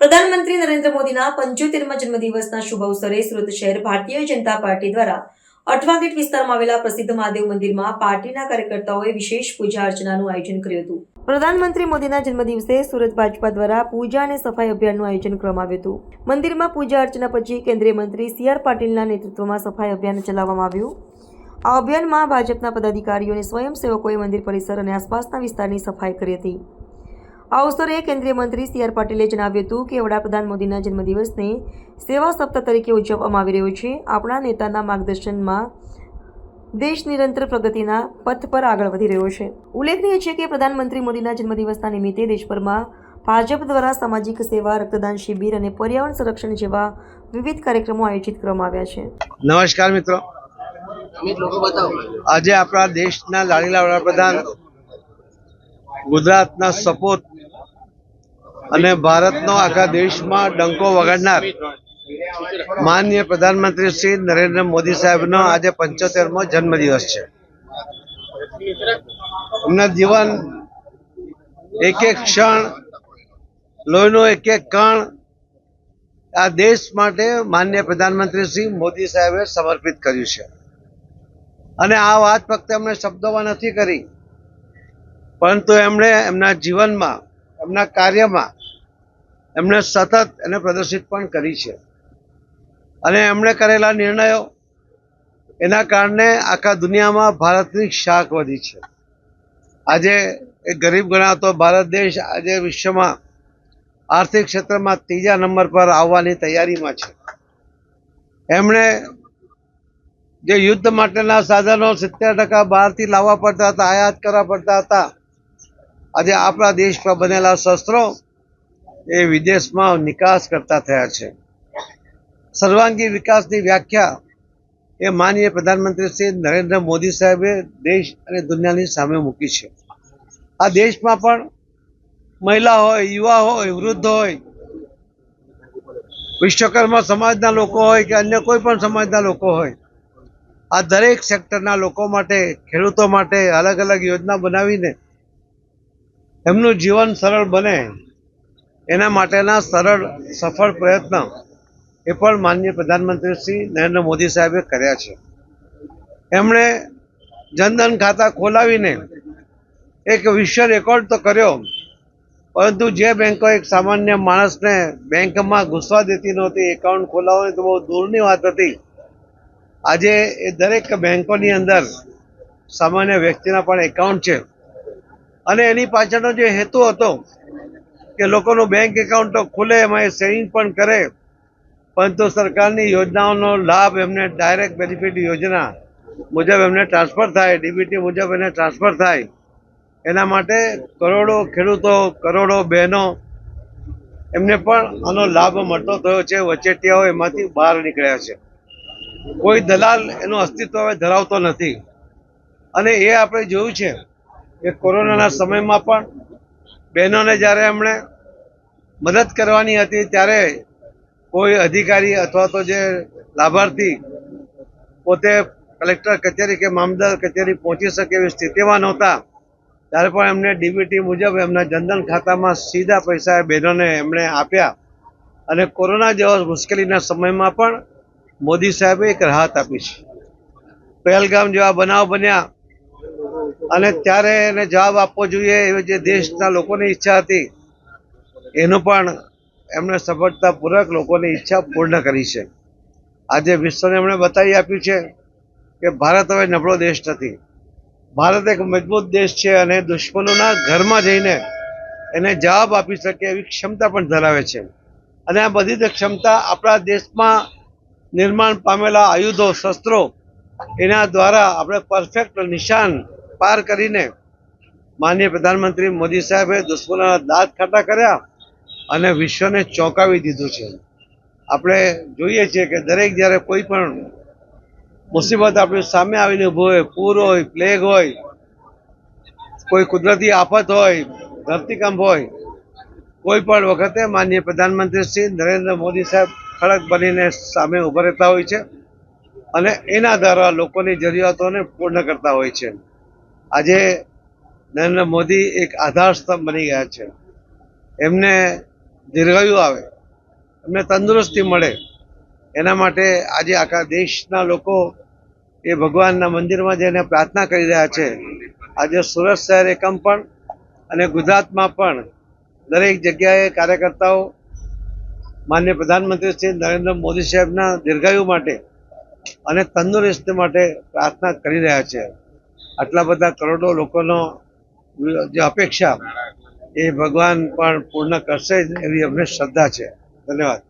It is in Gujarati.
પ્રધાનમંત્રી નરેન્દ્ર મોદીના 75મા જન્મદિવસના શુભ અવસરે સુરત શહેર ભારતીય જનતા પાર્ટી દ્વારા અઠવા ગેટ વિસ્તારમાં આવેલા પ્રસિદ્ધ મહાદેવ મંદિરમાં પાર્ટીના કાર્યકર્તાઓએ વિશેષ પૂજા અર્ચનાનું આયોજન કર્યું હતું। પ્રધાનમંત્રી મોદીના જન્મદિવસે સુરત ભાજપા દ્વારા પૂજા અને સફાઈ અભિયાનનું આયોજન કરવામાં આવ્યું હતું। મંદિરમાં પૂજા અર્ચના પછી કેન્દ્રીય મંત્રી સી.આર. પાટીલના નેતૃત્વમાં સફાઈ અભિયાન ચલાવવામાં આવ્યું। આ અભિયાનમાં ભાજપના પદાધિકારીઓ અને સ્વયંસેવકોએ મંદિર પરિસર અને આસપાસના વિસ્તારની સફાઈ કરી હતી। આ અવસરે કેન્દ્રીય મંત્રી સી.આર. પાટીલે જણાવ્યું હતું કે વડાપ્રધાન મોદીના જન્મદિવસને સેવા સપ્તાહ તરીકે ઉજવવામાં આવી રહ્યો છે। આપણા નેતાના માર્ગદર્શનમાં દેશ નિરંતર પ્રગતિના પથ પર આગળ વધી રહ્યો છે। ઉલ્લેખનીય છે કે પ્રધાનમંત્રી મોદીના જન્મદિવસના નિમિત્તે દેશભરમાં ભાજપ દ્વારા સામાજિક સેવા, રક્તદાન શિબિર અને પર્યાવરણ સંરક્ષણ જેવા વિવિધ કાર્યક્રમો આયોજિત કરવામાં આવ્યા છે। નમસ્કાર મિત્રો, આજે આપણા દેશના લાડીલા વડાપ્રધાન, ગુજરાતના સપૂત અને ભારતનો આખા દેશમાં ડંકો વગાડનાર માનનીય પ્રધાનમંત્રી શ્રી નરેન્દ્ર મોદી સાહેબનો આજે 75મો જન્મદિવસ છે। એમના જીવન એક એક ક્ષણ, લોહીનો એક એક કણ આ દેશ માટે માનનીય પ્રધાનમંત્રી શ્રી મોદી સાહેબે સમર્પિત કર્યું છે। અને આ વાત ફક્ત એમણે શબ્દોમાં નથી કરી, પરંતુ એમણે એમના જીવનમાં, એમના કાર્યમાં એમણે સતત એને પ્રદર્શિત પણ કરી છે। અને એમણે કરેલા નિર્ણયો એના કારણે આખા દુનિયામાં ભારતની શાખ વધી છે। આજે એક ગરીબ ગણાતો ભારત દેશ આજે વિશ્વમાં આર્થિક ક્ષેત્રમાં 3જા નંબર પર આવવાની તૈયારીમાં છે। એમણે જે યુદ્ધ માટેના સાધનો 70% બહારથી લાવવા પડતા હતા, આયાત કરવા પડતા હતા, આજે આપણા દેશ પર બનેલા શસ્ત્રો એ વિદેશમાં નિકાસ કરતા થયા છે। સર્વાંગી વિકાસની વ્યાખ્યા એ માનનીય પ્રધાનમંત્રી શ્રી નરેન્દ્ર મોદી સાહેબે દેશ અને દુનિયાની સામે મૂકી છે। આ દેશમાં પણ મહિલા હોય, યુવા હોય, વૃદ્ધ હોય, વિશ્વકર્મા સમાજના લોકો હોય કે અન્ય કોઈ પણ સમાજના લોકો હોય, આ દરેક સેક્ટરના લોકો માટે, ખેડૂતો માટે અલગ અલગ યોજના બનાવીને એમનું જીવન સરળ બને એના માટેના સરળ સફળ પ્રયત્ન એ પણ માનનીય પ્રધાનમંત્રી શ્રી નરેન્દ્ર મોદી સાહેબે કર્યા છે। એમણે જનધન ખાતા ખોલાવીને એક વિશ્વ રેકોર્ડ તો કર્યો, પરંતુ જે બેંકો એક સામાન્ય માણસને બેંકમાં ઘૂસવા દેતી નહોતી, એકાઉન્ટ ખોલાવવાની તો બહુ દૂરની વાત હતી, આજે એ દરેક બેંકોની અંદર સામાન્ય વ્યક્તિના પણ એકાઉન્ટ છે। અને એની પાછળનો જે હેતુ હતો કે લોકોનું બેંક એકાઉન્ટ તો ખુલે, એમાં એ સેવિંગ પણ કરે, પરંતુ સરકારની યોજનાઓનો લાભ એમને ડાયરેક્ટ બેનિફિટ યોજના મુજબ એમને ટ્રાન્સફર થાય, ડીબીટી મુજબ એને ટ્રાન્સફર થાય, એના માટે કરોડો ખેડૂતો, કરોડો બહેનો એમને પણ આનો લાભ મળતો થયો છે। વચેટિયાઓ એમાંથી બહાર નીકળ્યા છે, કોઈ દલાલ એનું અસ્તિત્વ હવે ધરાવતો નથી। અને એ આપણે જોયું છે કે કોરોનાના સમયમાં પણ બહેનોને જ્યારે એમણે મદદ કરવાની હતી ત્યારે કોઈ અધિકારી અથવા તો જે લાભાર્થી પોતે કલેક્ટર કચેરી કે મામલતદાર કચેરી પહોંચી શકે એવી સ્થિતિમાં નહોતા, ત્યારે પણ એમને ડીબીટી મુજબ એમના જનધન ખાતામાં સીધા પૈસા એ બહેનોને એમણે આપ્યા। અને કોરોના જેવા મુશ્કેલીના સમયમાં પણ મોદી સાહેબે એક રાહત આપી છે। પહેલગામ જેવા બનાવ બન્યા અને ત્યારે એને જવાબ આપવો જોઈએ એવી જે દેશના લોકોની ઈચ્છા હતી, એનું પણ એમણે સફળતાપૂર્વક લોકોની ઈચ્છા પૂર્ણ કરી છે। આજે વિશ્વને એમણે બતાવી આપ્યું છે કે ભારત હવે નબળો દેશ નથી, ભારત એક મજબૂત દેશ છે અને દુશ્મનોના ઘરમાં જઈને એને જવાબ આપી શકે એવી ક્ષમતા પણ ધરાવે છે। અને આ બધી જ ક્ષમતા આપણા દેશમાં નિર્માણ પામેલા આયુધો, શસ્ત્રો, એના દ્વારા આપણે પરફેક્ટ નિશાન પાર કરીને માનનીય પ્રધાનમંત્રી મોદી સાહેબે દુશ્મનોના દાંત ખાટા કર્યા અને વિશ્વને ચોંકાવી દીધું છે। આપણે જોઈએ છીએ કે દરેક જ્યારે કોઈ પણ મુસીબત આપણી સામે આવીને ઊભું હોય, પૂર હોય, પ્લેગ હોય, કોઈ કુદરતી આફત હોય, ધરતીકંપ હોય, કોઈ પણ વખતે માનનીય પ્રધાનમંત્રી શ્રી નરેન્દ્ર મોદી સાહેબ ખડક બનીને સામે ઉભા રહેતા હોય છે અને એના દ્વારા લોકોની જરૂરિયાતોને પૂર્ણ કરતા હોય છે। આજે નરેન્દ્ર મોદી એક આધાર સ્તંભ બની ગયા છે। એમને દીર્ઘાયુ આવે, એમને તંદુરસ્તી મળે એના માટે આજે આખા દેશના લોકો એ ભગવાનના મંદિરમાં જઈને પ્રાર્થના કરી રહ્યા છે. આજે સુરત શહેર એકમ પણ અને ગુજરાતમાં પણ દરેક જગ્યાએ કાર્યકર્તાઓ માનનીય પ્રધાનમંત્રી શ્રી નરેન્દ્ર મોદી સાહેબના દીર્ઘાયુ માટે અને તંદુરસ્તી માટે પ્રાર્થના કરી રહ્યા છે. આટલા બધા કરોડો લોકોનો જે અપેક્ષા એ ભગવાન પણ પૂર્ણ કરશે જ એવી અમને શ્રદ્ધા છે. ધન્યવાદ.